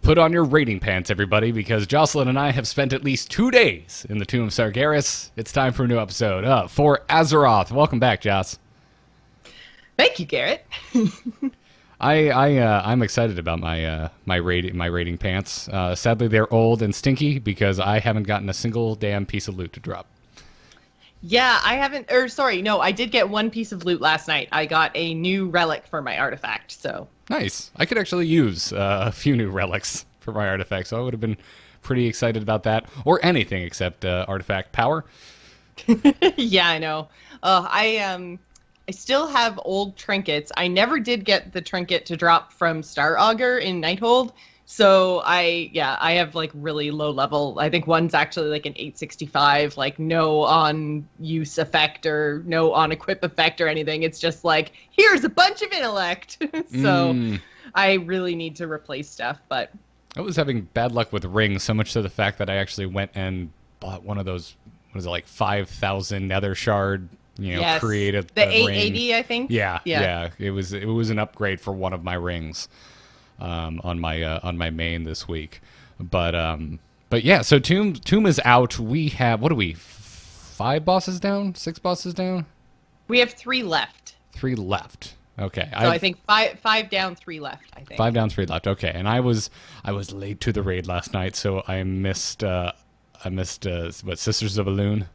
Put on your raiding pants, everybody, because Jocelyn and I have spent at least 2 days in the Tomb of Sargeras. It's time for a new episode for Azeroth. Welcome back, Joss. Thank you, Garrett. I'm excited about my raiding pants. Sadly, they're old and stinky because I haven't gotten a single damn piece of loot to drop. Yeah, I haven't. I did get one piece of loot last night. I got a new relic for my artifact, so. Nice. I could actually use a few new relics for my artifact, so I would have been pretty excited about that. Or anything except artifact power. Yeah, I know. I still have old trinkets. I never did get the trinket to drop from Star Augur in Nighthold. So I have like really low level. I think one's actually like an 865, like no on use effect or no on equip effect or anything. It's just like, here's a bunch of intellect. So I really need to replace stuff, but I was having bad luck with rings, so much to the fact that I actually went and bought one of those, what is it, like 5,000 nether shard, yes, created the 880, ring. I think. Yeah. It was an upgrade for one of my rings. On my main this week, but yeah. So Tomb is out. We have 5 bosses down, 6 bosses down. We have 3 left. 3 left. Okay. So I think five down, 3 left. I think 5 down, 3 left. Okay. And I was late to the raid last night, so I missed Sisters of Elune.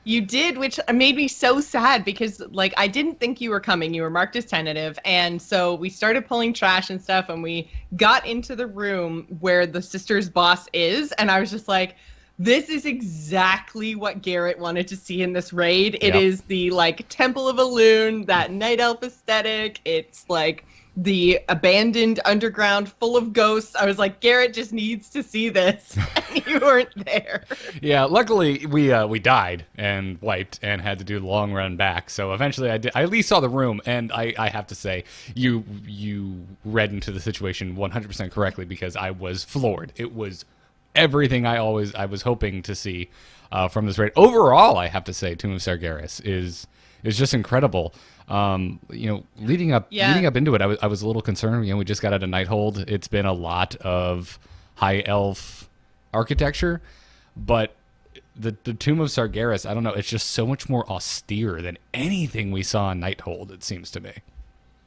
You did, which made me so sad because, like, I didn't think you were coming. You were marked as tentative, and so we started pulling trash and stuff, and we got into the room where the sisters' boss is, and I was just like, this is exactly what Garrett wanted to see in this raid. It is the, like, Temple of Elune, that night elf aesthetic. It's, like, the abandoned underground full of ghosts. I was like, Garrett just needs to see this, and you weren't there. Yeah, luckily we died and wiped and had to do the long run back. So eventually I at least saw the room, and I have to say you read into the situation 100% correctly because I was floored. It was everything I was hoping to see from this raid. Overall, I have to say, Tomb of Sargeras is just incredible. Leading up into it, I was a little concerned. We just got out of Nighthold. It's been a lot of high elf architecture, but the Tomb of Sargeras, I don't know, it's just so much more austere than anything we saw in Nighthold, it seems to me.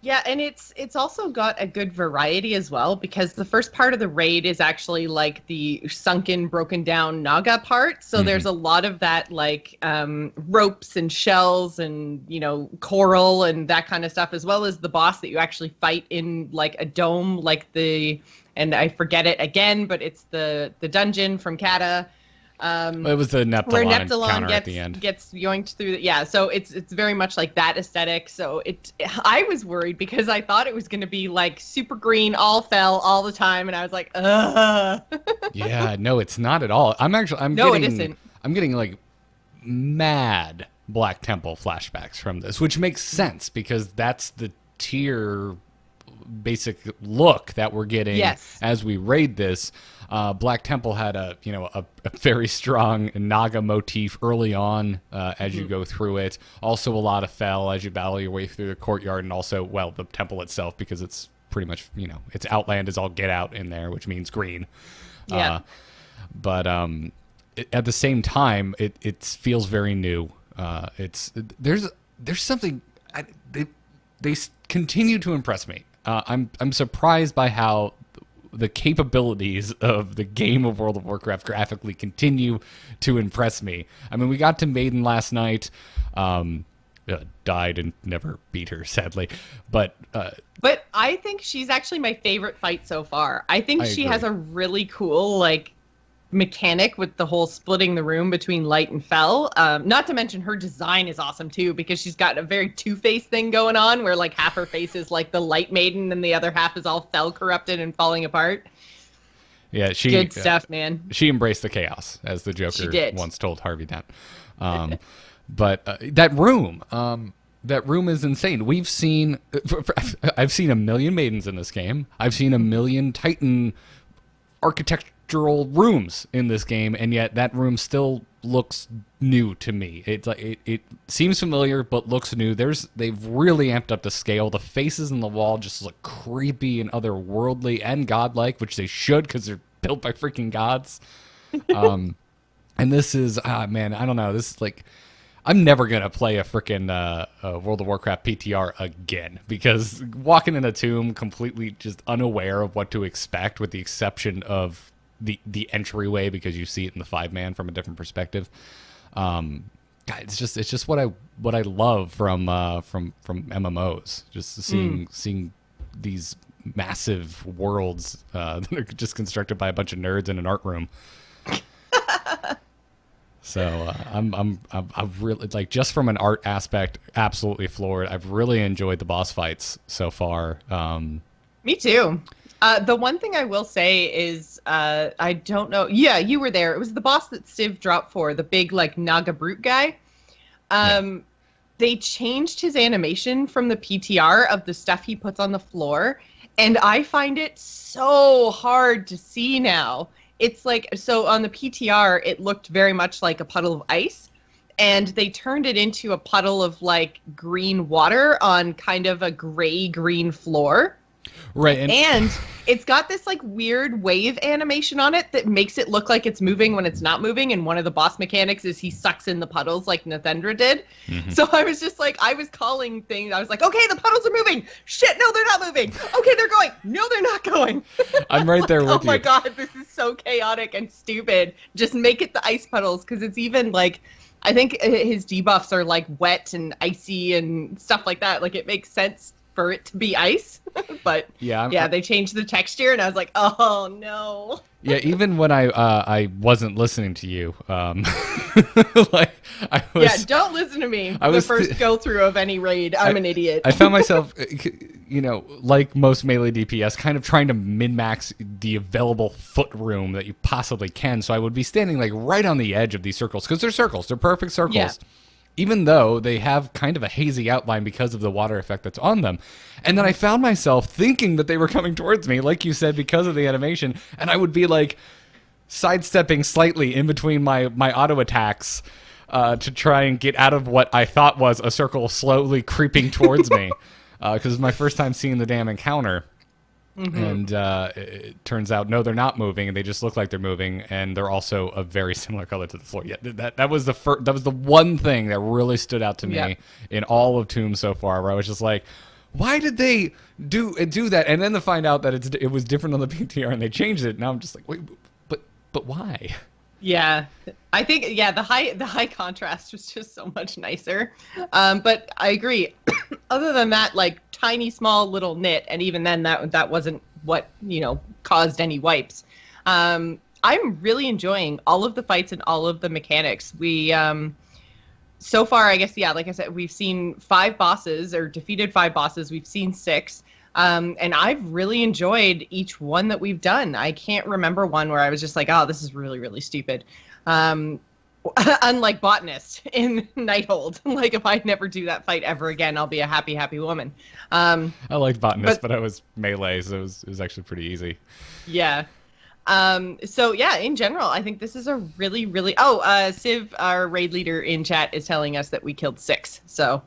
Yeah, and it's also got a good variety as well, because the first part of the raid is actually like the sunken, broken down Naga part. So there's a lot of that, like ropes and shells and, coral and that kind of stuff, as well as the boss that you actually fight in like a dome, and I forget it again, but it's the dungeon from Kata. It was the Neptulon where Neptulon at the end. gets yoinked through. So it's very much like that aesthetic. So I was worried because I thought it was going to be like super green, all fell all the time, and I was like, ugh. Yeah, no, it's not at all. It isn't. I'm getting like mad Black Temple flashbacks from this, which makes sense because that's the tier basic look that we're getting as we raid this. Black Temple had a very strong Naga motif early on as you go through it. Also a lot of fel as you battle your way through the courtyard, and also, the temple itself, because it's pretty much, its outland is all get out in there, which means green. Yeah. But at the same time, it feels very new. There's something they continue to impress me. I'm surprised by how the capabilities of the game of World of Warcraft graphically continue to impress me. I mean, we got to Maiden last night, died and never beat her, sadly. But I think she's actually my favorite fight so far. I think she agree. has a really cool, like, mechanic with the whole splitting the room between light and fel. Not to mention her design is awesome too, because she's got a very two-face thing going on where like half her face is like the light maiden and the other half is all fel corrupted and falling apart. Yeah, good stuff, man. She embraced the chaos, as the Joker once told Harvey Dent. But that room is insane. We've seen I've seen a million maidens in this game. I've seen a million Titan structural rooms in this game, and yet that room still looks new to me. It's like it seems familiar but looks new. They've really amped up the scale. The faces in the wall just look creepy and otherworldly and godlike, which they should because they're built by freaking gods. And this is man, I don't know. This is like, I'm never gonna play a freaking World of Warcraft PTR again, because walking in a tomb completely just unaware of what to expect, with the exception of the entryway, because you see it in the 5-man from a different perspective. God, it's just what I love from MMOs. Just seeing these massive worlds that are just constructed by a bunch of nerds in an art room. So I've really, like, just from an art aspect, absolutely floored. I've really enjoyed the boss fights so far. Me too. The one thing I will say is, I don't know. Yeah, you were there. It was the boss that Civ dropped for, the big, like, Naga Brute guy. They changed his animation from the PTR of the stuff he puts on the floor, and I find it so hard to see now. It's like, so on the PTR, it looked very much like a puddle of ice, and they turned it into a puddle of, like, green water on kind of a gray-green floor. Right. And it's got this, like, weird wave animation on it that makes it look like it's moving when it's not moving, and one of the boss mechanics is he sucks in the puddles like Nathendra did. Mm-hmm. So I was just like, I was calling things. I was like, okay, the puddles are moving. Shit, no, they're not moving. Okay, they're going. No, they're not going. I'm right there with you. Oh my God, this is so chaotic and stupid. Just make it the ice puddles, because it's even, like, I think his debuffs are, like, wet and icy and stuff like that. Like, it makes sense for it to be ice. But they changed the texture, and I was like, oh no. Yeah, even when I wasn't listening to you, like, I was. Yeah, don't listen to me. The first go through of any raid, I'm an idiot. I found myself, like most melee DPS, kind of trying to min-max the available foot room that you possibly can. So I would be standing, like, right on the edge of these circles, because they're circles, they're perfect circles. Yeah. Even though they have kind of a hazy outline because of the water effect that's on them. And then I found myself thinking that they were coming towards me, like you said, because of the animation, and I would be, like, sidestepping slightly in between my auto attacks to try and get out of what I thought was a circle slowly creeping towards me, because it's my first time seeing the damn encounter. Mm-hmm. And it turns out, no, they're not moving, and they just look like they're moving, and they're also a very similar color to the floor. Yeah, that was the one thing that really stood out to me in all of Tomb so far, where I was just like, why did they do that? And then to find out that it was different on the PTR and they changed it. Now I'm just like, wait, but why? Yeah, I think the high contrast was just so much nicer. But I agree. Other than that, like, tiny small little nit, and even then that wasn't what caused any wipes. I'm really enjoying all of the fights and all of the mechanics. We so far, I guess, like I said, we've seen 5 bosses, or defeated 5 bosses. We've seen 6. And I've really enjoyed each one that we've done. I can't remember one where I was just like, oh, this is really, really stupid. Unlike Botanist in Nighthold. Like, if I never do that fight ever again, I'll be a happy, happy woman. I liked Botanist, but I was melee, so it was actually pretty easy. Yeah. So yeah, in general, I think this is a really, really... Civ, our raid leader in chat, is telling us that we killed 6, so...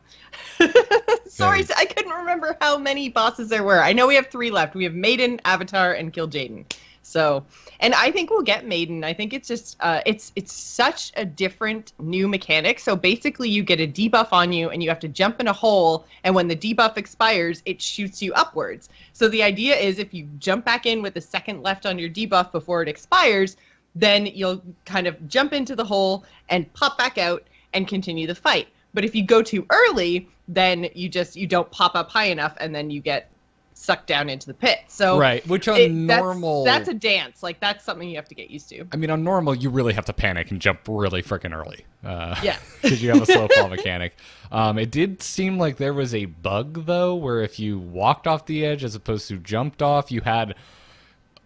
Sorry, I couldn't remember how many bosses there were. I know we have 3 left. We have Maiden, Avatar, and Kil'jaedan. So, and I think we'll get Maiden. I think it's just, it's such a different new mechanic. So basically you get a debuff on you and you have to jump in a hole, and when the debuff expires, it shoots you upwards. So the idea is, if you jump back in with a second left on your debuff before it expires, then you'll kind of jump into the hole and pop back out and continue the fight. But if you go too early, then you don't pop up high enough, and then you get sucked down into the pit. So right, which on normal, that's a dance. Like, that's something you have to get used to. I mean, on normal, you really have to panic and jump really freaking early. Yeah, because you have a slow fall mechanic. It did seem like there was a bug though, where if you walked off the edge as opposed to jumped off, you had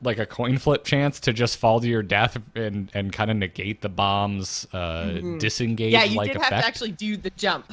like a coin flip chance to just fall to your death and kind of negate the bomb's disengage like effect. Yeah, you did have to actually do the jump.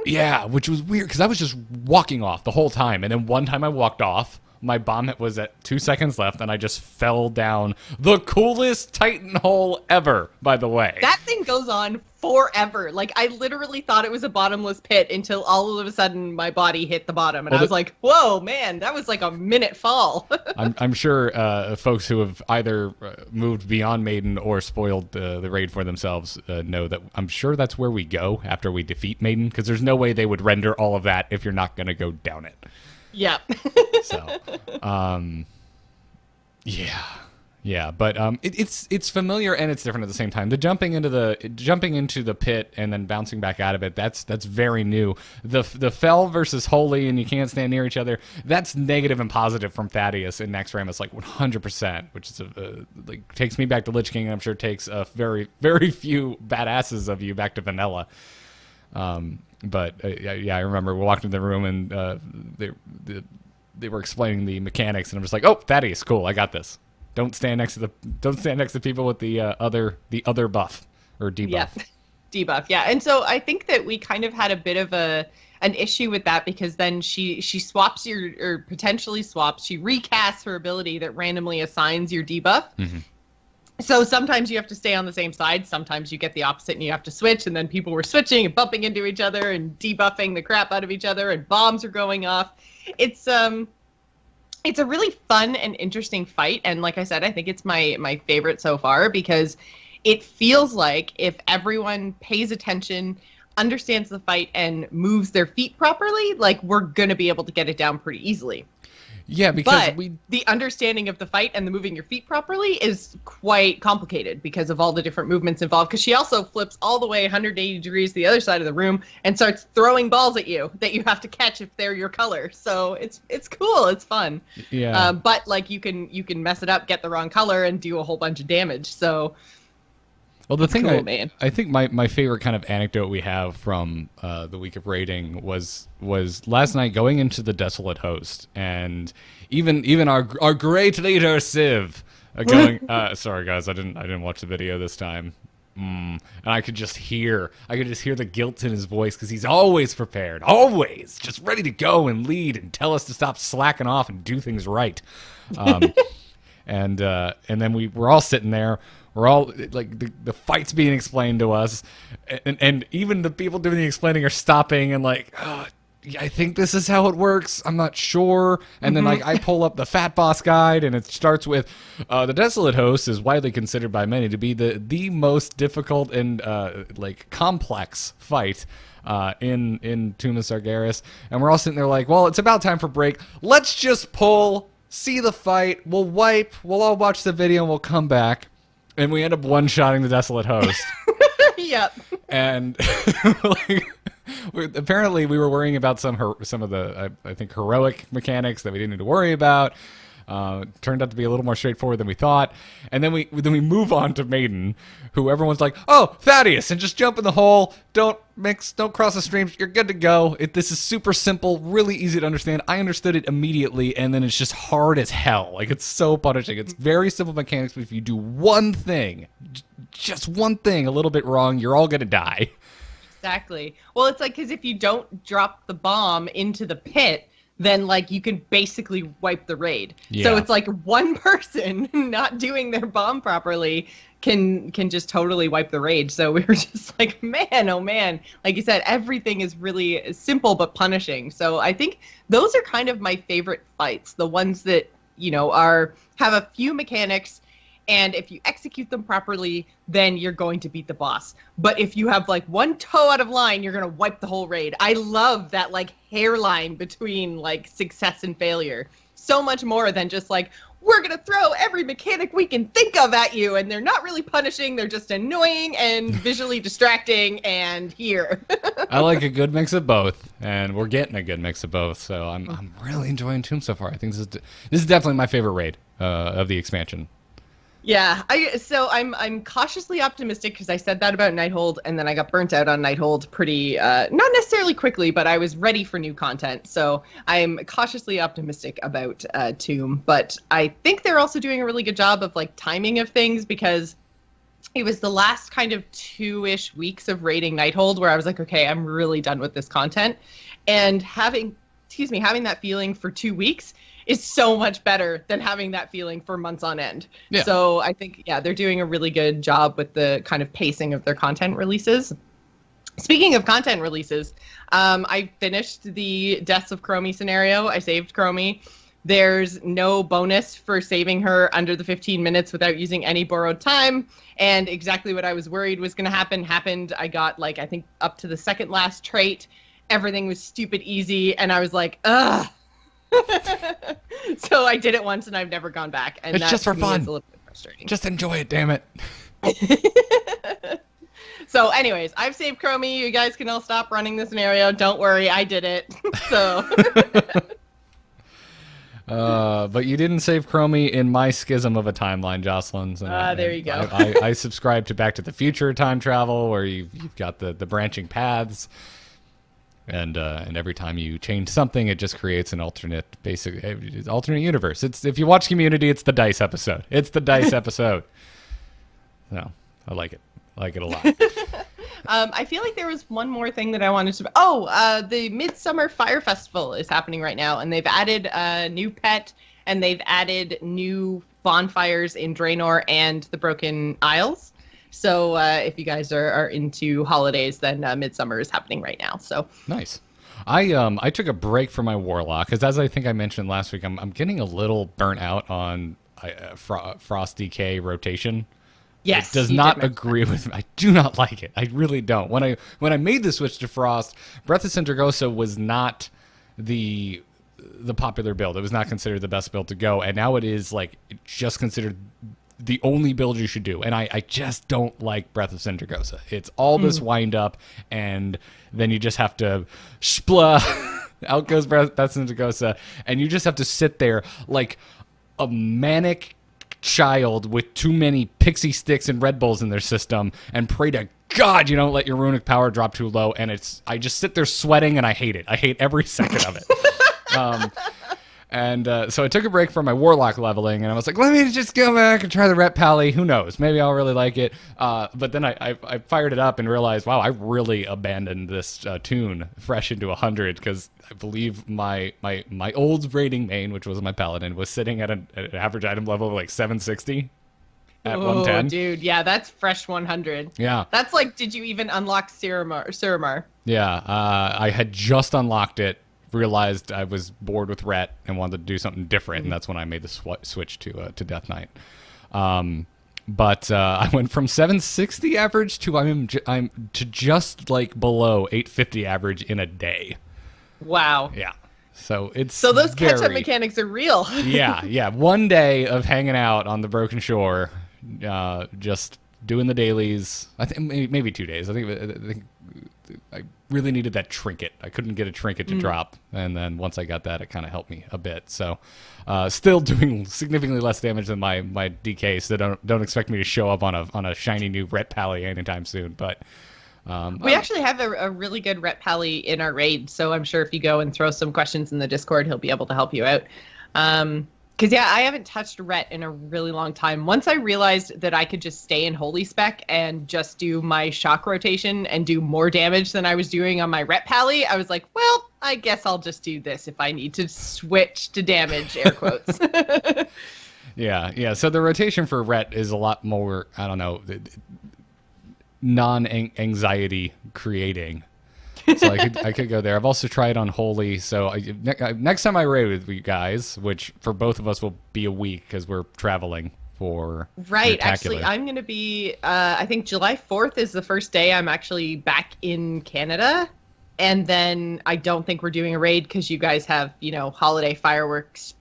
Yeah, which was weird, because I was just walking off the whole time, and then one time I walked off, my bomb hit was at 2 seconds left, and I just fell down the coolest Titan hole ever, by the way. That thing goes on forever. Like, I literally thought it was a bottomless pit until all of a sudden my body hit the bottom. And I was like, whoa, man, that was like a minute fall. I'm sure folks who have either moved beyond Maiden or spoiled the raid for themselves know that I'm sure that's where we go after we defeat Maiden, because there's no way they would render all of that if you're not going to go down it. Yeah. So, yeah, but it's familiar and it's different at the same time. The jumping into the pit and then bouncing back out of it, that's very new. The fell versus holy and you can't stand near each other, that's negative and positive from Thaddeus in Next Ramus, like 100%, which is like takes me back to Lich King, and I'm sure takes a very very few badasses of you back to vanilla. But yeah, I remember we walked into the room and they were explaining the mechanics, and I'm just like, oh, Thaddeus, cool, I got this. Don't stand next to people with the other buff or debuff. Yeah, debuff. Yeah, and so I think that we kind of had a bit of an issue with that, because then she swaps or potentially swaps. She recasts her ability that randomly assigns your debuff. Mm-hmm. So sometimes you have to stay on the same side. Sometimes you get the opposite and you have to switch. And then people were switching and bumping into each other and debuffing the crap out of each other, and bombs are going off. It's a really fun and interesting fight, and like I said, I think it's my favorite so far, because it feels like if everyone pays attention, understands the fight, and moves their feet properly, like, we're gonna be able to get it down pretty easily. Yeah, because the understanding of the fight and the moving your feet properly is quite complicated because of all the different movements involved. Because she also flips all the way 180 degrees to the other side of the room and starts throwing balls at you that you have to catch if they're your color. So it's cool, it's fun. Yeah. But like you can mess it up, get the wrong color, and do a whole bunch of damage. So. Well, the thing cool, man. I think my favorite kind of anecdote we have from the week of raiding was last night going into the Desolate Host, and even our great leader Civ going. Sorry guys, I didn't watch the video this time, and I could just hear the guilt in his voice, because he's always prepared, always just ready to go and lead and tell us to stop slacking off and do things right. And then we're all sitting there. We're all like the fight's being explained to us, and even the people doing the explaining are stopping and like, oh, I think this is how it works. I'm not sure. And then like I pull up the Fat Boss guide, and it starts with the Desolate Host is widely considered by many to be the most difficult and like complex fight in Tomb of Sargeras. And we're all sitting there like, well, it's about time for break. Let's just pull, see the fight. We'll wipe. We'll all watch the video, and we'll come back. And we end up one-shotting the Desolate Host. Yep. And apparently we were worrying about some of the, I think, heroic mechanics that we didn't need to worry about. Turned out to be a little more straightforward than we thought. And then we move on to Maiden, who everyone's like, oh, Thaddeus, and just jump in the hole. Don't mix, don't cross the streams. You're good to go. This is super simple, really easy to understand. I understood it immediately, and then it's just hard as hell. Like, it's so punishing. It's very simple mechanics, but if you do one thing, just one thing a little bit wrong, you're all going to die. Exactly. Well, it's like, because if you don't drop the bomb into the pit, then like you can basically wipe the raid. Yeah. So it's like one person not doing their bomb properly can just totally wipe the raid. So we were just like, man, oh man. Like you said, everything is really simple but punishing. So I think those are kind of my favorite fights, the ones that, you know, have a few mechanics, and if you execute them properly, then you're going to beat the boss. But if you have like one toe out of line, you're going to wipe the whole raid. I love that like hairline between like success and failure. So much more than just like, we're going to throw every mechanic we can think of at you. And they're not really punishing. They're just annoying and visually distracting and here. I like a good mix of both, and we're getting a good mix of both. So I'm really enjoying Tomb so far. I think this is definitely my favorite raid of the expansion. Yeah, I'm cautiously optimistic, because I said that about Nighthold, and then I got burnt out on Nighthold pretty, not necessarily quickly, but I was ready for new content. So I'm cautiously optimistic about Tomb, but I think they're also doing a really good job of like timing of things, because it was the last kind of 2-ish weeks of raiding Nighthold where I was like, okay, I'm really done with this content, and having that feeling for 2 weeks is so much better than having that feeling for months on end. Yeah. So I think, they're doing a really good job with the kind of pacing of their content releases. Speaking of content releases, I finished the Deaths of Chromie scenario. I saved Chromie. There's no bonus for saving her under the 15 minutes without using any borrowed time. And exactly what I was worried was going to happen happened. I got, I think, up to the second last trait. Everything was stupid easy. And I was like, ugh. So I did it once and I've never gone back. And it's just for fun. It's a little bit frustrating. Just enjoy it, damn it. So anyways, I've saved Chromie. You guys can all stop running the scenario. Don't worry, I did it. So... but you didn't save Chromie in my schism of a timeline, Jocelyn. There you go. I subscribe to Back to the Future time travel, where you've got the branching paths, and every time you change something, it just creates an alternate universe. It's, if you watch Community, it's the Dice episode. It's the Dice episode. No, I like it. I like it a lot. I feel like there was one more thing that I wanted to... the Midsummer Fire Festival is happening right now, and they've added a new pet, and they've added new bonfires in Draenor and the Broken Isles. So if you guys are into holidays, then Midsummer is happening right now. So nice. I took a break from my Warlock, because as I think I mentioned last week, I'm getting a little burnt out on Frost Decay rotation. Yes, it does not agree with me. I do not like it. I really don't. When I made the switch to Frost, Breath of Sargeras was not the popular build. It was not considered the best build to go, and now it is just considered the only build you should do. And I just don't like Breath of Sargeras. It's all this wind up, and then you just have to splah. Out goes Breath of Sargeras, and you just have to sit there like a manic child with too many pixie sticks and Red Bulls in their system and pray to God you don't let your runic power drop too low. And I just sit there sweating, and I hate it. I hate every second of it. So I took a break from my Warlock leveling, and I was like, let me just go back and try the Ret Pally. Who knows? Maybe I'll really like it. But then I fired it up and realized, wow, I really abandoned this tune fresh into 100, because I believe my old rating main, which was my Paladin, was sitting at an average item level of 760 at 110. Dude, yeah, that's fresh 100. Yeah. That's did you even unlock Suramar? Yeah, I had just unlocked it, realized I was bored with Ret and wanted to do something different, and that's when I made the switch to Death Knight. But I went from 760 average to I'm to just below 850 average in a day. Wow. Yeah. So those catch-up mechanics are real. yeah. One day of hanging out on the Broken Shore, just doing the dailies. I think maybe 2 days. I think I really needed that trinket. I couldn't get a trinket to drop, and then once I got that, it kind of helped me a bit. So, still doing significantly less damage than my DK. So don't expect me to show up on a shiny new Ret Pally anytime soon. But we actually have a really good Ret Pally in our raid, so I'm sure if you go and throw some questions in the Discord, he'll be able to help you out. Because, I haven't touched Ret in a really long time. Once I realized that I could just stay in Holy Spec and just do my shock rotation and do more damage than I was doing on my Ret Pally, I was like, well, I guess I'll just do this if I need to switch to damage, air quotes. Yeah. So the rotation for Ret is a lot more, I don't know, non-anxiety creating. So I could go there. I've also tried on Holy. So next time I raid with you guys, which for both of us will be a week because we're traveling for right. Actually, I'm going to be. I think July 4th is the first day I'm actually back in Canada, and then I don't think we're doing a raid because you guys have holiday fireworks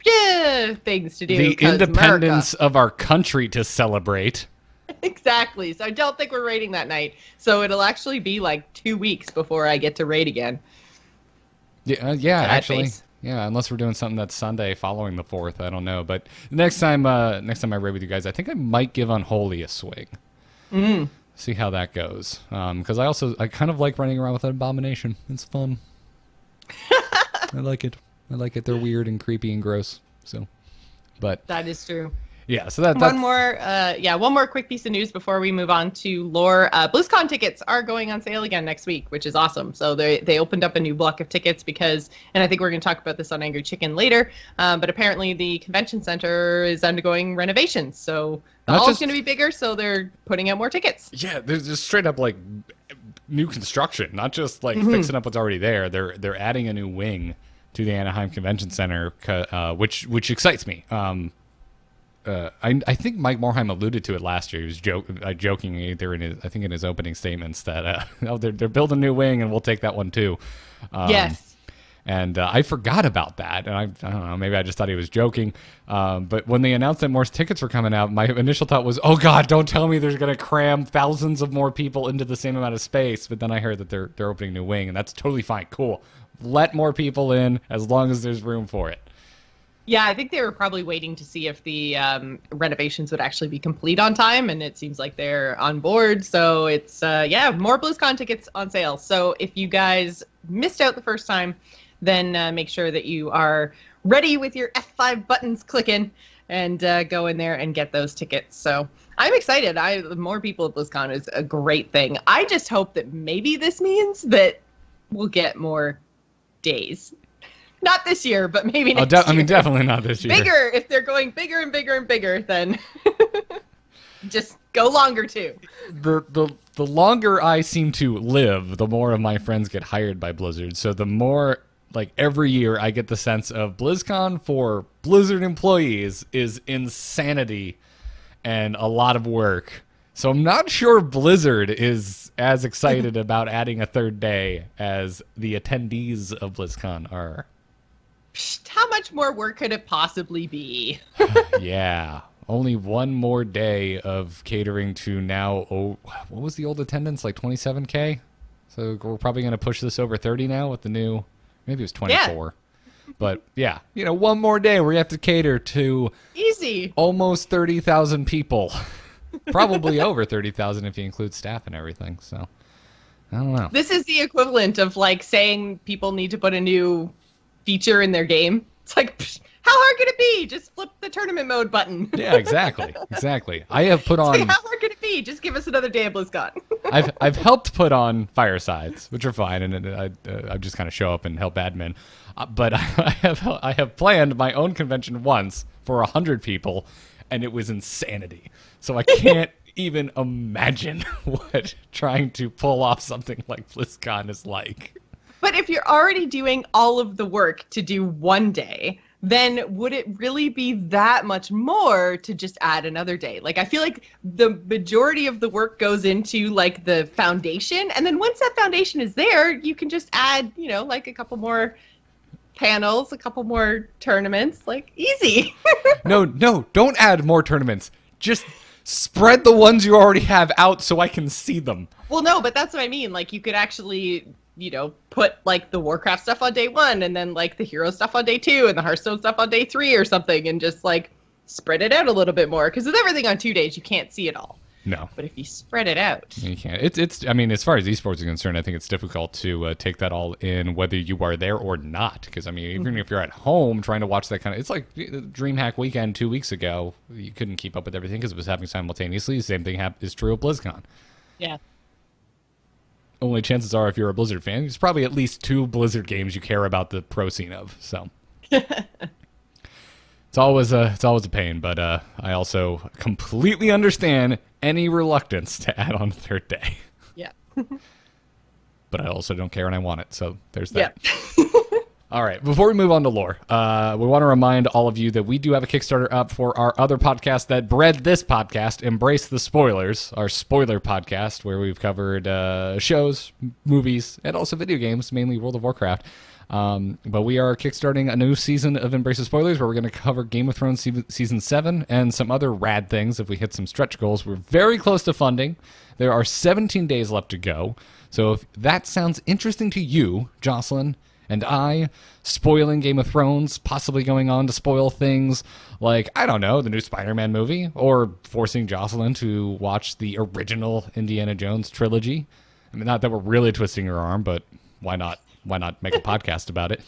things to do. The independence of our country to celebrate. Exactly. So I don't think we're raiding that night. So it'll actually be 2 weeks before I get to raid again. Yeah, actually. Yeah, unless we're doing something that's Sunday following the 4th. I don't know. But next time I raid with you guys, I think I might give Unholy a swing. See how that goes. Because I kind of like running around with an Abomination. It's fun. I like it. They're weird and creepy and gross. So, but that is true. Yeah, so that's one more quick piece of news before we move on to lore. BlizzCon tickets are going on sale again next week, which is awesome. So they opened up a new block of tickets because, and I think we're going to talk about this on Angry Chicken later, but apparently the convention center is undergoing renovations. So the hall's going to be bigger, so they're putting out more tickets. Yeah, there's just straight up like new construction, not just like fixing up what's already there. They're adding a new wing to the Anaheim Convention Center, which excites me. I think Mike Morhaime alluded to it last year. He was joking either in his opening statements that they're building a new wing and we'll take that one too. Yes. And I forgot about that, and I don't know, maybe I just thought he was joking. But when they announced that more tickets were coming out, my initial thought was, oh God, don't tell me they're going to cram thousands of more people into the same amount of space. But then I heard that they're opening a new wing, and that's totally fine. Cool. Let more people in as long as there's room for it. Yeah, I think they were probably waiting to see if the renovations would actually be complete on time, and it seems like they're on board. So it's, more BlizzCon tickets on sale. So if you guys missed out the first time, then make sure that you are ready with your F5 buttons clicking and go in there and get those tickets. So I'm excited. More people at BlizzCon is a great thing. I just hope that maybe this means that we'll get more days. Not this year, but maybe next year. I mean, definitely not this year. Bigger. If they're going bigger and bigger and bigger, then just go longer too. The longer I seem to live, the more of my friends get hired by Blizzard. So the more, like, every year I get the sense of BlizzCon for Blizzard employees is insanity and a lot of work. So I'm not sure Blizzard is as excited about adding a third day as the attendees of BlizzCon are. How much more work could it possibly be? Yeah. Only one more day of catering to now, what was the old attendance? Like 27K? So we're probably going to push this over 30 now with the new, maybe it was 24. Yeah. But yeah, one more day where you have to cater to easy almost 30,000 people. Probably over 30,000 if you include staff and everything. So I don't know. This is the equivalent of like saying people need to put a new feature in their game. It's like, how hard could it be? Just flip the tournament mode button. Yeah, exactly. I have put on. Like, how hard could it be? Just give us another day of BlizzCon. I've helped put on firesides, which are fine, and I just kind of show up and help admin. But I have planned my own convention once for 100 people, and it was insanity. So I can't even imagine what trying to pull off something like BlizzCon is like. But if you're already doing all of the work to do one day, then would it really be that much more to just add another day? Like, I feel like the majority of the work goes into like the foundation. And then once that foundation is there, you can just add, like a couple more panels, a couple more tournaments, like easy. No, don't add more tournaments. Just spread the ones you already have out so I can see them. Well, no, but that's what I mean. Like, you could actually, put like the Warcraft stuff on day 1 and then like the hero stuff on day 2 and the Hearthstone stuff on day 3 or something, and just like spread it out a little bit more. Because with everything on 2 days, you can't see it all. No. But if you spread it out. You can't. It's. I mean, as far as esports is concerned, I think it's difficult to take that all in whether you are there or not. Because, I mean, even if you're at home trying to watch that kind of... It's like DreamHack Weekend 2 weeks ago. You couldn't keep up with everything because it was happening simultaneously. The same thing is true of BlizzCon. Yeah. Only chances are, if you're a Blizzard fan, there's probably at least 2 Blizzard games you care about the pro scene of. So... It's always a pain, but I also completely understand any reluctance to add on a third day. Yeah. But I also don't care and I want it, so there's that. Yeah. All right, before we move on to lore, we want to remind all of you that we do have a Kickstarter up for our other podcast that bred this podcast, Embrace the Spoilers, our spoiler podcast, where we've covered shows, movies, and also video games, mainly World of Warcraft. But we are kickstarting a new season of Embrace the Spoilers where we're going to cover Game of Thrones Season 7 and some other rad things if we hit some stretch goals. We're very close to funding. There are 17 days left to go. So if that sounds interesting to you, Jocelyn and I, spoiling Game of Thrones, possibly going on to spoil things like, I don't know, the new Spider-Man movie, or forcing Jocelyn to watch the original Indiana Jones trilogy. I mean, not that we're really twisting her arm, but why not? Why not make a podcast about it?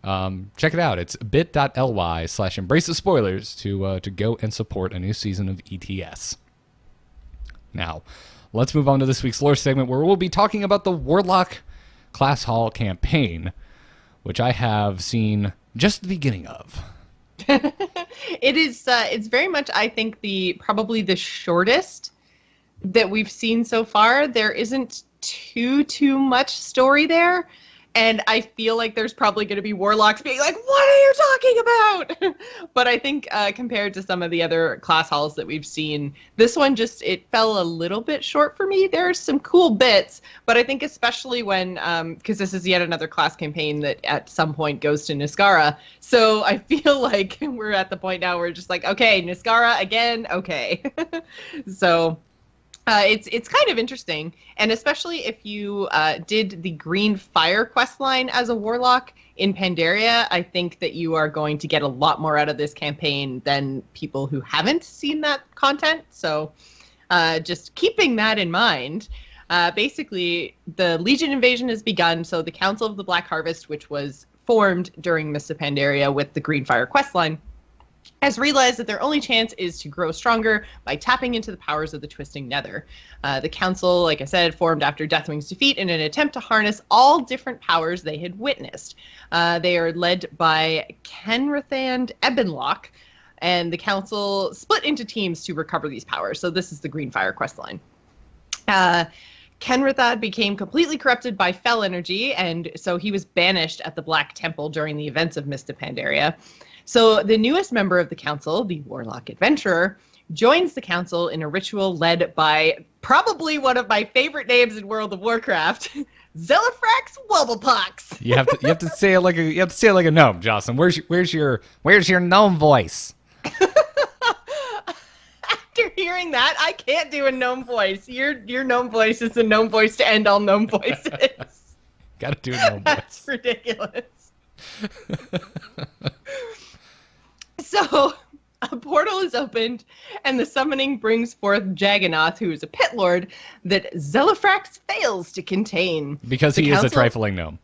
check it out. It's bit.ly/embrace-the-spoilers to go and support a new season of ETS. Now, let's move on to this week's lore segment where we'll be talking about the Warlock Class Hall campaign, which I have seen just the beginning of. It's very much, I think, probably the shortest that we've seen so far. There isn't too much story there, and I feel like there's probably going to be warlocks being like, what are you talking about? But I think compared to some of the other class halls that we've seen, this one it fell a little bit short for me. There's some cool bits, but I think especially when, because this is yet another class campaign that at some point goes to Niskara, so I feel like we're at the point now where we're just like, okay, Niskara again, okay. So it's kind of interesting, and especially if you did the Green Fire questline as a warlock in Pandaria, I think that you are going to get a lot more out of this campaign than people who haven't seen that content. So just keeping that in mind, basically the Legion invasion has begun. So the Council of the Black Harvest, which was formed during Mists of Pandaria with the Green Fire questline, has realized that their only chance is to grow stronger by tapping into the powers of the Twisting Nether. The council, like I said, formed after Deathwing's defeat in an attempt to harness all different powers they had witnessed. They are led by Kenrathand Ebbenlock, and the council split into teams to recover these powers. So this is the Green Fire questline. Kenrathad became completely corrupted by fell energy, and so he was banished at the Black Temple during the events of Mists of Pandaria. So the newest member of the council, the Warlock Adventurer, joins the council in a ritual led by probably one of my favorite names in World of Warcraft, Zelifrax Wobblepox. You have to say it like a gnome, Jocelyn. Where's your gnome voice? After hearing that, I can't do a gnome voice. Your gnome voice is the gnome voice to end all gnome voices. Gotta do a gnome voice. That's ridiculous. So a portal is opened, and the summoning brings forth Jagannath, who is a pit lord that Zelifrax fails to contain. Because he is a trifling gnome.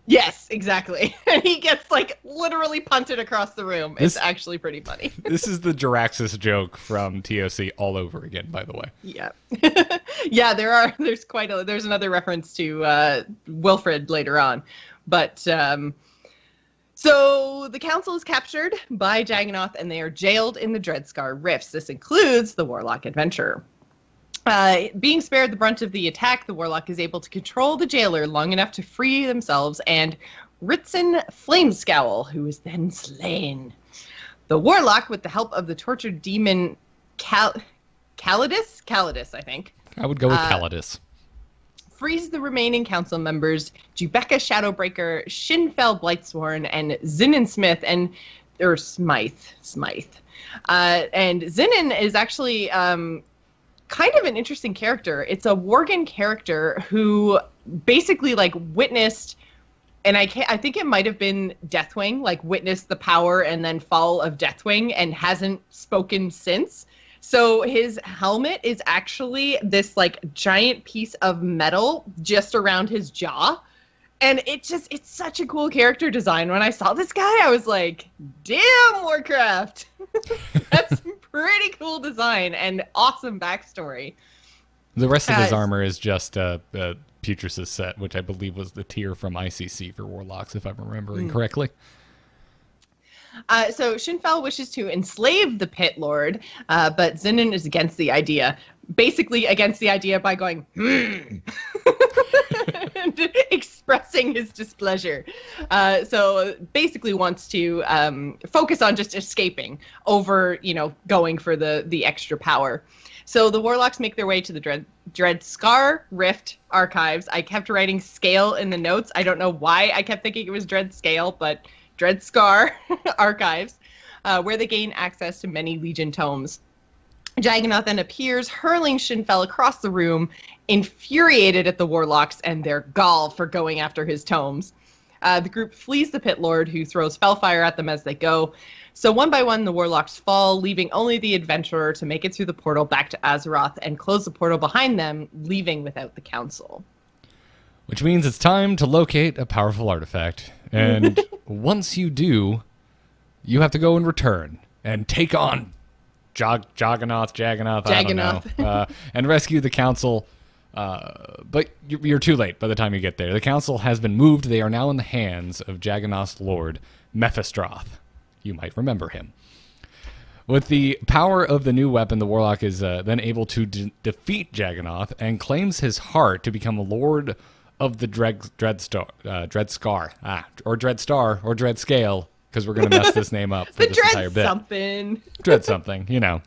Yes, exactly. And he gets, literally punted across the room. It's actually pretty funny. This is the Jaraxxus joke from TOC all over again, by the way. Yeah. Yeah, there's another reference to Wilfred later on. But so the council is captured by Jagannath, and they are jailed in the Dreadscar Rifts. This includes the Warlock Adventurer. Being spared the brunt of the attack, the Warlock is able to control the jailer long enough to free themselves and Ritson Flamescowl, who is then slain. The Warlock, with the help of the tortured demon Calidus, I think. I would go with Calidus. Frees the remaining council members, Jubeka Shadowbreaker, Shinfell Blightsworn, and Zinnin Smith, or Smythe. And Zinnin is actually kind of an interesting character. It's a Worgen character who basically witnessed, and I think it might have been Deathwing, witnessed the power and then fall of Deathwing and hasn't spoken since. So his helmet is actually this giant piece of metal just around his jaw. And it's such a cool character design. When I saw this guy, I was like, damn, Warcraft. That's pretty cool design and awesome backstory. The rest of his armor is just Putris's set, which I believe was the tier from ICC for Warlocks, if I'm remembering correctly. So Shinfell wishes to enslave the Pit Lord, but Zinnin is against the idea. Basically against the idea by going, and expressing his displeasure. So basically wants to focus on just escaping over, going for the extra power. So the Warlocks make their way to the Dreadscar Rift archives. I kept writing scale in the notes. I don't know why I kept thinking it was Dreadscale, but Dreadscar archives, where they gain access to many Legion tomes. Jagannath then appears, hurling Shinfell across the room, infuriated at the Warlocks and their gall for going after his tomes. The group flees the Pit Lord, who throws Fellfire at them as they go. So one by one, the Warlocks fall, leaving only the Adventurer to make it through the portal back to Azeroth and close the portal behind them, leaving without the Council. Which means it's time to locate a powerful artifact. And once you do, you have to go and return and take on Jagganoth, I don't know, and rescue the council. But you're too late by the time you get there. The council has been moved. They are now in the hands of Jagganoth's lord, Mephistroth. You might remember him. With the power of the new weapon, the Warlock is then able to defeat Jagganoth and claims his heart to become a lord of the Dreadstar, or Dreadscale, because we're going to mess this name up for this entire bit. Dread something, you know.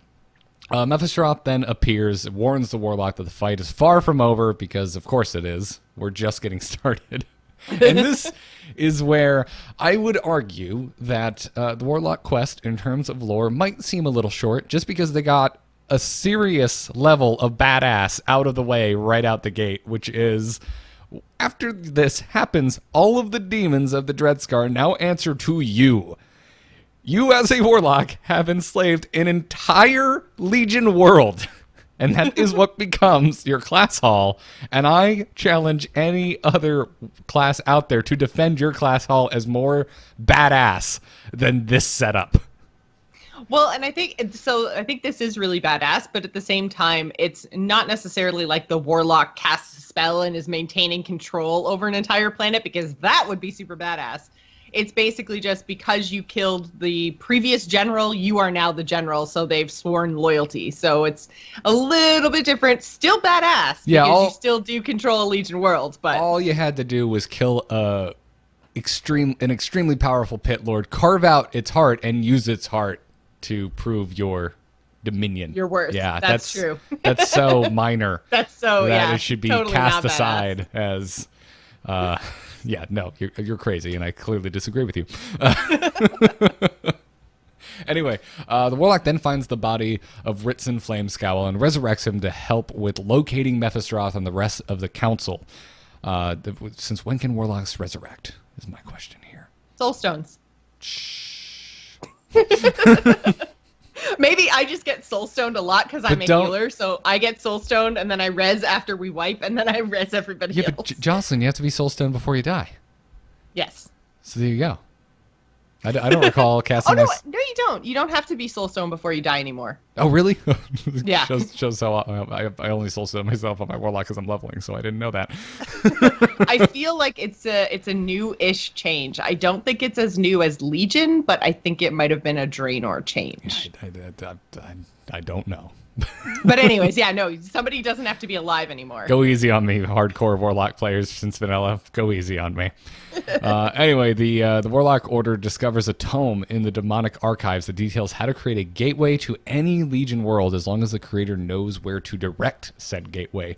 Mephistroth then appears, warns the Warlock that the fight is far from over, because of course it is. We're just getting started. And this is where I would argue that the Warlock quest, in terms of lore, might seem a little short, just because they got a serious level of badass out of the way right out the gate, which is, after this happens, all of the demons of the Dreadscar now answer to you. You, as a Warlock, have enslaved an entire Legion world. And that is what becomes your class hall. And I challenge any other class out there to defend your class hall as more badass than this setup. Well, and I think this is really badass, but at the same time, it's not necessarily like the Warlock casts a spell and is maintaining control over an entire planet, because that would be super badass. It's basically just because you killed the previous general, you are now the general, so they've sworn loyalty. So it's a little bit different. Still badass, because you still do control a Legion world. But all you had to do was kill an extremely powerful pit lord, carve out its heart, and use its heart to prove your dominion. Your worth. Yeah, that's true. That's so minor. That's so, that yeah. It should be totally cast aside as... yeah, no, you're crazy, and I clearly disagree with you. Anyway, the Warlock then finds the body of Ritson Flamescowl and resurrects him to help with locating Mephistroth and the rest of the council. Since when can Warlocks resurrect, is my question here. Soulstones. Maybe I just get soulstoned a lot because I'm a healer, so I get soulstoned and then I res after we wipe, and then I res everybody else. But Jocelyn, you have to be soulstoned before you die. Yes. So there you go. I don't recall casting no, you don't. You don't have to be soulstone before you die anymore. Oh, really? Yeah. shows how I only soulstone myself on my Warlock because I'm leveling, so I didn't know that. I feel like it's a new-ish change. I don't think it's as new as Legion, but I think it might have been a Draenor change. I don't know. But anyways, yeah, no, somebody doesn't have to be alive anymore. Go easy on me, hardcore Warlock players since vanilla. Go easy on me. Anyway, the Warlock Order discovers a tome in the demonic archives that details how to create a gateway to any Legion world as long as the creator knows where to direct said gateway.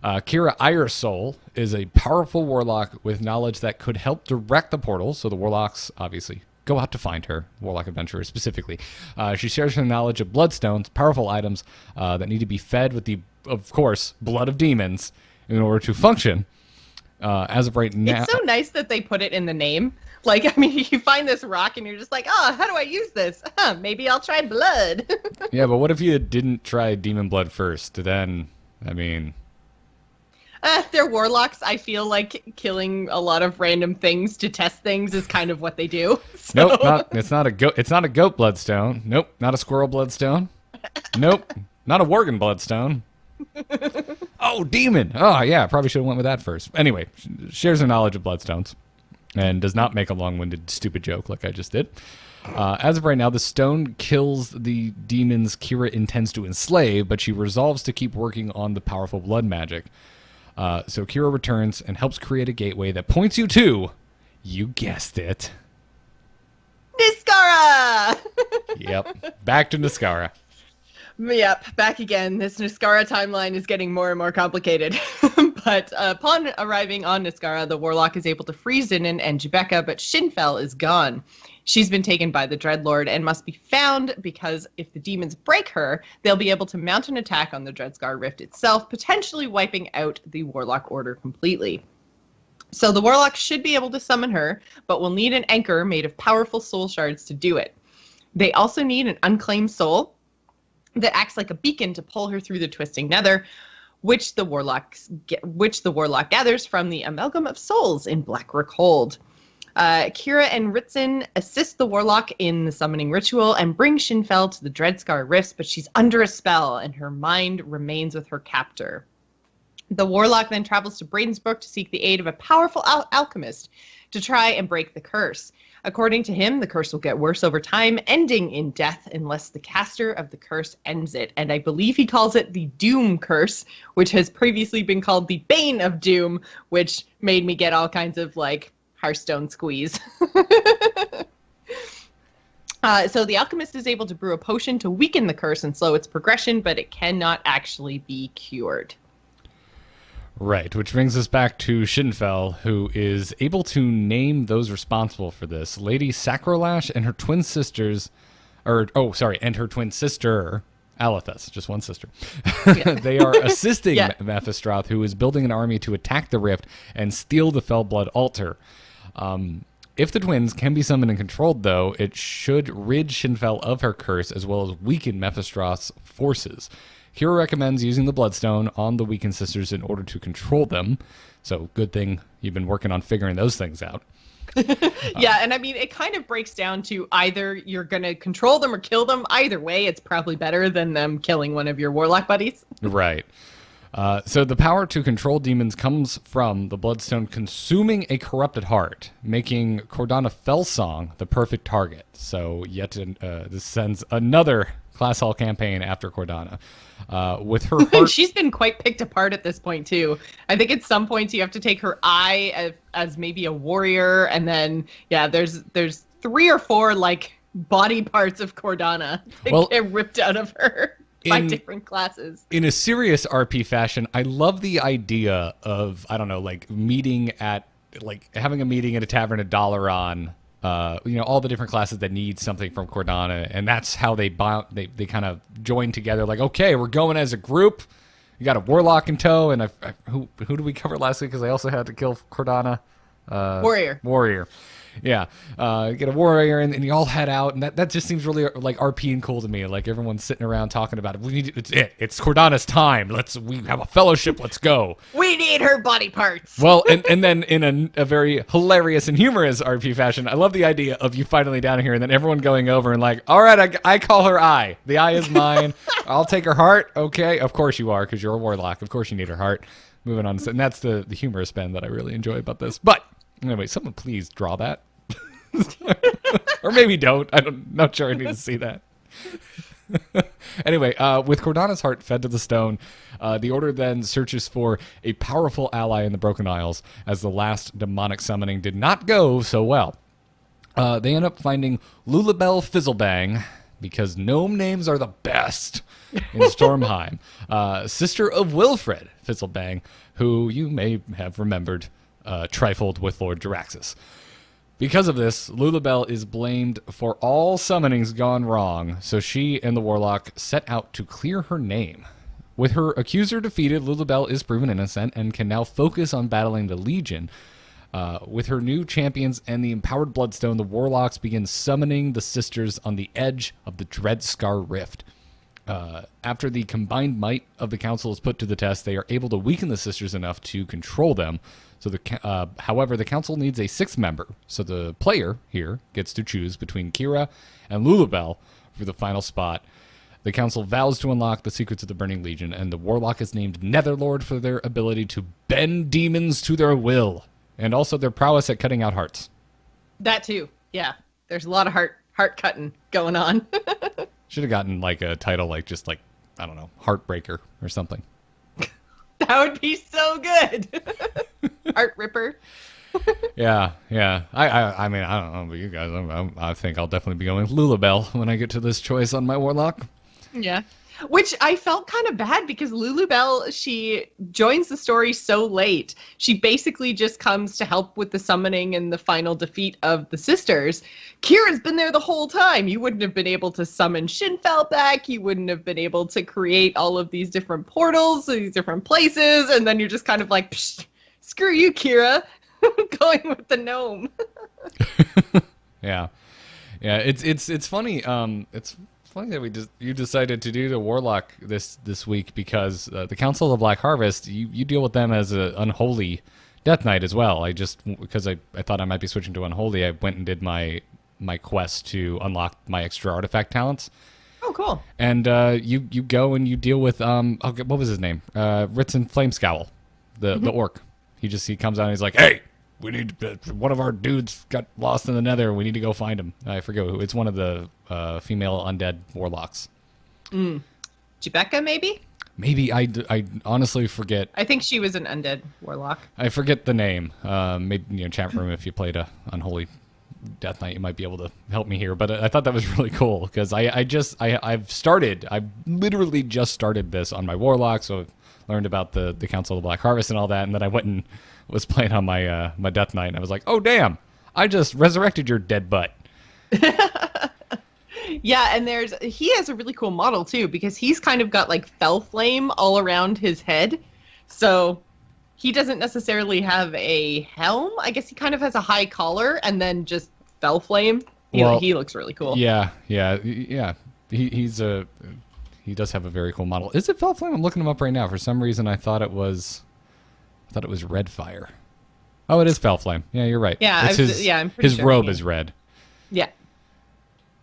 Kira Iresoul is a powerful Warlock with knowledge that could help direct the portal, so the Warlocks, obviously, go out to find her, Warlock Adventurer specifically. She shares her knowledge of bloodstones, powerful items that need to be fed with the, of course, blood of demons in order to function. As of right now... It's so nice that they put it in the name. Like, I mean, you find this rock and you're just like, oh, how do I use this? Maybe I'll try blood. Yeah, but what if you didn't try demon blood first? Then, I mean... They're warlocks. I feel like killing a lot of random things to test things is kind of what they do. So. Nope, it's not a goat. It's not a goat bloodstone. Nope, not a squirrel bloodstone. Nope, not a worgen bloodstone. Oh, demon. Oh, yeah, probably should have went with that first. Anyway, shares her knowledge of bloodstones and does not make a long-winded, stupid joke like I just did. As of right now, the stone kills the demons Kira intends to enslave, but she resolves to keep working on the powerful blood magic. So Kira returns and helps create a gateway that points you to, you guessed it, Niskara! Yep, back to Niskara. Yep, back again. This Niskara timeline is getting more and more complicated. But upon arriving on Niskara, the Warlock is able to free Zinnin and Jebecca, but Shinfel is gone. She's been taken by the Dreadlord and must be found because if the demons break her, they'll be able to mount an attack on the Dreadscar Rift itself, potentially wiping out the Warlock Order completely. So the Warlock should be able to summon her, but will need an anchor made of powerful soul shards to do it. They also need an unclaimed soul that acts like a beacon to pull her through the twisting nether, which the Warlock gathers from the amalgam of souls in Blackrock Hold. Kira and Ritson assist the Warlock in the summoning ritual and bring Shinfel to the Dreadscar Rifts, but she's under a spell and her mind remains with her captor. The Warlock then travels to Bradensbrook to seek the aid of a powerful alchemist to try and break the curse. According to him, the curse will get worse over time, ending in death unless the caster of the curse ends it. And I believe he calls it the Doom Curse, which has previously been called the Bane of Doom, which made me get all kinds of, like, Hearthstone squeeze. So the alchemist is able to brew a potion to weaken the curse and slow its progression, but it cannot actually be cured. Right, which brings us back to Shinfel, who is able to name those responsible for this. Lady Sacrolash and her twin sisters, and her twin sister, Alethus, just one sister. Yeah. They are assisting Mephistroth, who is building an army to attack the rift and steal the Fellblood altar. If the twins can be summoned and controlled, though, it should rid Shinfel of her curse, as well as weaken Mephistroth's forces. Kira recommends using the Bloodstone on the weakened sisters in order to control them. So good thing you've been working on figuring those things out. Yeah, and I mean, it kind of breaks down to either you're going to control them or kill them. Either way, it's probably better than them killing one of your Warlock buddies. Right. So the power to control demons comes from the Bloodstone consuming a corrupted heart, making Cordana Fellsong the perfect target. So this sends another Class Hall campaign after Cordana. With her heart... She's been quite picked apart at this point, too. I think at some points you have to take her eye as maybe a warrior, and then, there's 3 or 4, like, body parts of Cordana that get ripped out of her by different classes. In a serious RP fashion, I love the idea of, I don't know, like, having a meeting at a tavern at Dalaran, all the different classes that need something from Cordana, and that's how they kind of join together. Like, okay, we're going as a group. You got a Warlock in tow, and who did we cover last week? Because I also had to kill Cordana. Warrior. Yeah. Get a warrior, and you all head out, and that just seems really like RP and cool to me. Like everyone's sitting around talking about it. It's Cordana's time. We have a fellowship. Let's go. We need her body parts. Well, and then in a very hilarious and humorous RP fashion, I love the idea of you finally down here, and then everyone going over and like, all right, I call her eye. The eye is mine. I'll take her heart. Okay, of course you are, because you're a warlock. Of course you need her heart. Moving on, and that's the humorous bend that I really enjoy about this. But anyway, someone please draw that. Or maybe don't. Not sure I need to see that. Anyway, with Cordana's heart fed to the stone, the Order then searches for a powerful ally in the Broken Isles, as the last demonic summoning did not go so well. They end up finding Lulabelle Fizzlebang, because gnome names are the best, in Stormheim. Sister of Wilfred Fizzlebang, who you may have remembered trifled with Lord Jaraxxus. Because of this, Lulabelle is blamed for all summonings gone wrong, so she and the Warlock set out to clear her name. With her accuser defeated, Lulabelle is proven innocent and can now focus on battling the Legion. With her new champions and the empowered Bloodstone, the Warlocks begin summoning the sisters on the edge of the Dreadscar Rift. After the combined might of the Council is put to the test, they are able to weaken the sisters enough to control them. So, however, the Council needs a 6th member, so the player here gets to choose between Kira and Lulabelle for the final spot. The Council vows to unlock the secrets of the Burning Legion, and the Warlock is named Netherlord for their ability to bend demons to their will, and also their prowess at cutting out hearts. That too, yeah. There's a lot of heart cutting going on. Should have gotten like a title like I don't know, Heartbreaker or something. That would be so good. Heart Ripper. Yeah. I mean, I don't know about you guys. I think I'll definitely be going with Lulabelle when I get to this choice on my Warlock. Yeah. Which I felt kind of bad because Lulabelle, she joins the story so late. She basically just comes to help with the summoning and the final defeat of the sisters. Kira's been there the whole time. You wouldn't have been able to summon Shinfel back. You wouldn't have been able to create all of these different portals, these different places. And then you're just kind of like, screw you, Kira. Going with the gnome. Yeah. It's funny. It's funny that you decided to do the Warlock this week, because the Council of the Black Harvest, you deal with them as an unholy Death Knight as well. I just, because I thought I might be switching to Unholy, I went and did my quest to unlock my extra artifact talents. Oh, cool. And you go and you deal with, what was his name? Ritson Flamescowl, the orc. He comes out and he's like, hey, we need one of our dudes got lost in the nether. We need to go find him. I forget who. It's one of the female undead warlocks. Jebecca, maybe? Maybe. I honestly forget. I think she was an undead warlock. I forget the name. Maybe, chat room, if you played a Unholy Death Knight, you might be able to help me here. But I thought that was really cool because I've literally just started this on my warlock, so I've learned about the Council of the Black Harvest and all that, and then I went and was playing on my my Death Knight, and I was like, oh damn, I just resurrected your dead butt. Yeah, and he has a really cool model too, because he's kind of got like fell flame all around his head. So he doesn't necessarily have a helm. I guess he kind of has a high collar and then just fell flame. He looks really cool. Yeah. He does have a very cool model. Is it fell flame? I'm looking him up right now. For some reason, I thought it was red fire. Oh, it is fell flame. Yeah, you're right. Yeah, I'm pretty sure his robe is red. Yeah.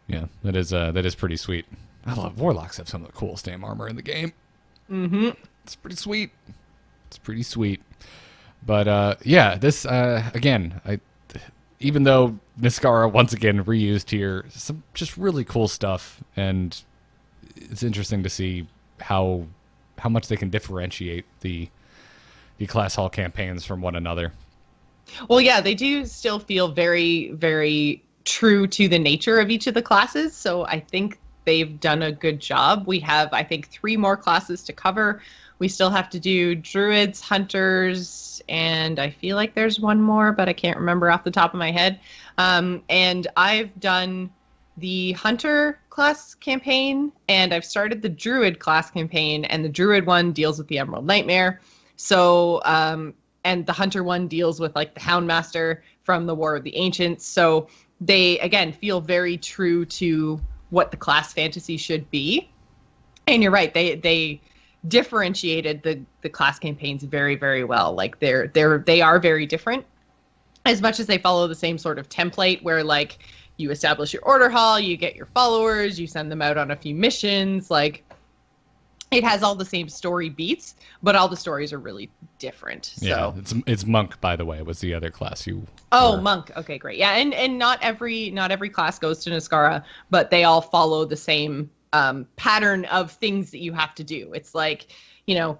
Yeah, that is pretty sweet. I love warlocks have some of the coolest damn armor in the game. Mm-hmm. It's pretty sweet. But this again, even though Niskara once again reused here, some just really cool stuff, and it's interesting to see how much they can differentiate the class hall campaigns from one another. Well, yeah, they do still feel very, very true to the nature of each of the classes. So I think they've done a good job. We have, I think, 3 more classes to cover. We still have to do druids, hunters, and I feel like there's one more, but I can't remember off the top of my head. And I've done the hunter class campaign, and I've started the druid class campaign, and the druid one deals with the Emerald Nightmare. So, and the hunter one deals with like the Houndmaster from the War of the Ancients. So they, again, feel very true to what the class fantasy should be. And you're right, they differentiated the class campaigns very, very well. Like they are very different, as much as they follow the same sort of template where like you establish your order hall, you get your followers, you send them out on a few missions. Like it has all the same story beats, but all the stories are really different. So. Yeah, it's Monk, by the way, was the other class you. Oh, Monk. Okay, great. Yeah, and not every class goes to Niskara, but they all follow the same pattern of things that you have to do. It's like,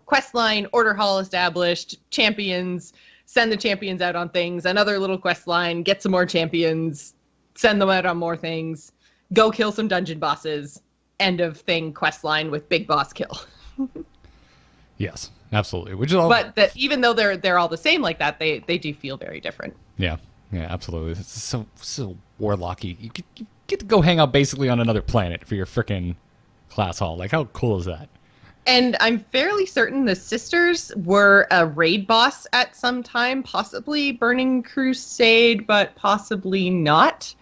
quest line, order hall established, champions, send the champions out on things, another little quest line, get some more champions, send them out on more things, go kill some dungeon bosses, end of thing quest line with big boss kill. Yes, absolutely. Which is all. But even though they're all the same like that, they do feel very different. Yeah, absolutely. It's so warlocky. You get to go hang out basically on another planet for your frickin' class hall. Like, how cool is that? And I'm fairly certain the sisters were a raid boss at some time, possibly Burning Crusade, but possibly not.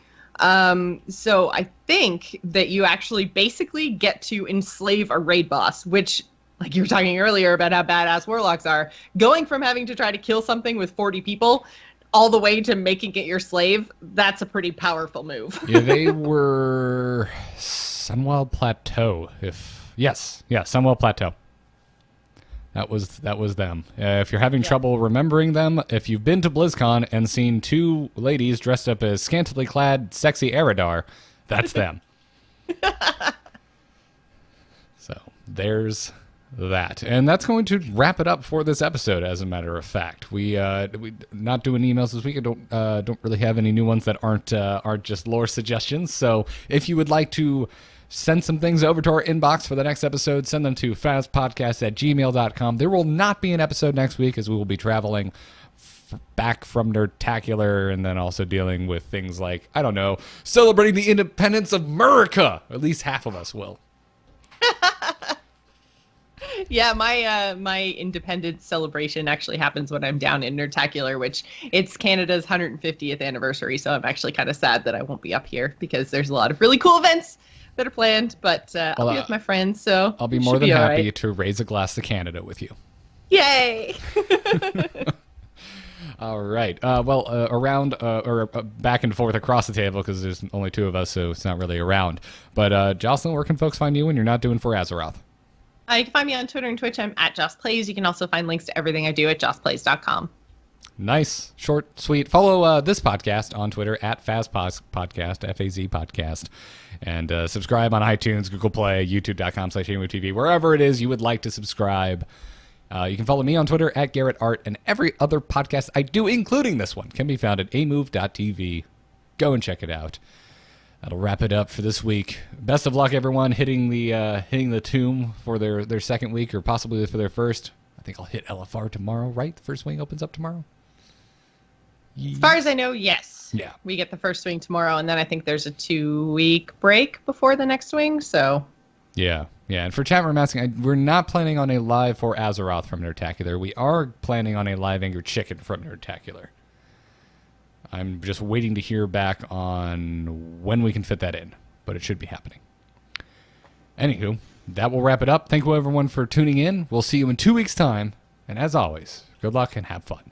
So I think that you actually basically get to enslave a raid boss, which, like you were talking earlier about how badass warlocks are, going from having to try to kill something with 40 people all the way to making it your slave, that's a pretty powerful move. Yeah, they were Sunwell Plateau. Sunwell Plateau. That was them. If you're having trouble remembering them, if you've been to BlizzCon and seen 2 ladies dressed up as scantily clad, sexy Eridar, that's them. So there's that, and that's going to wrap it up for this episode. As a matter of fact, we not doing emails this week. I don't really have any new ones that aren't just lore suggestions. So if you would like to send some things over to our inbox for the next episode, send them to fastpodcast@gmail.com. There will not be an episode next week as we will be traveling back from Nerdtacular and then also dealing with things like, I don't know, celebrating the independence of America. At least half of us will. Yeah, my independence celebration actually happens when I'm down in Nerdtacular, which it's Canada's 150th anniversary, so I'm actually kind of sad that I won't be up here because there's a lot of really cool events that are planned, but I'll be with my friends, so I'll be more than happy to raise a glass to Canada with you. Yay! All right. Around or back and forth across the table, because there's only two of us, so it's not really around. But Jocelyn, where can folks find you when you're not doing for Azeroth? You can find me on Twitter and Twitch. I'm at JossPlays. You can also find links to everything I do at jossplays.com. Nice, short, sweet. Follow this podcast on Twitter at FazPodcast, F-A-Z Podcast. And subscribe on iTunes, Google Play, youtube.com/AMOTV, wherever it is you would like to subscribe. You can follow me on Twitter at GarrettArt, and every other podcast I do, including this one, can be found at amove.tv. Go and check it out. That'll wrap it up for this week. Best of luck, everyone, hitting the tomb for their second week, or possibly for their first. I think I'll hit LFR tomorrow, right? The first wing opens up tomorrow? As far as I know, yes. Yeah. We get the first swing tomorrow, and then I think there's a 2-week break before the next swing, so... Yeah. And for chat room asking, we're not planning on a live for Azeroth from Nerdtacular. We are planning on a live Angry Chicken from Nerdtacular. I'm just waiting to hear back on when we can fit that in, but it should be happening. Anywho, that will wrap it up. Thank you, everyone, for tuning in. We'll see you in 2 weeks' time. And as always, good luck and have fun.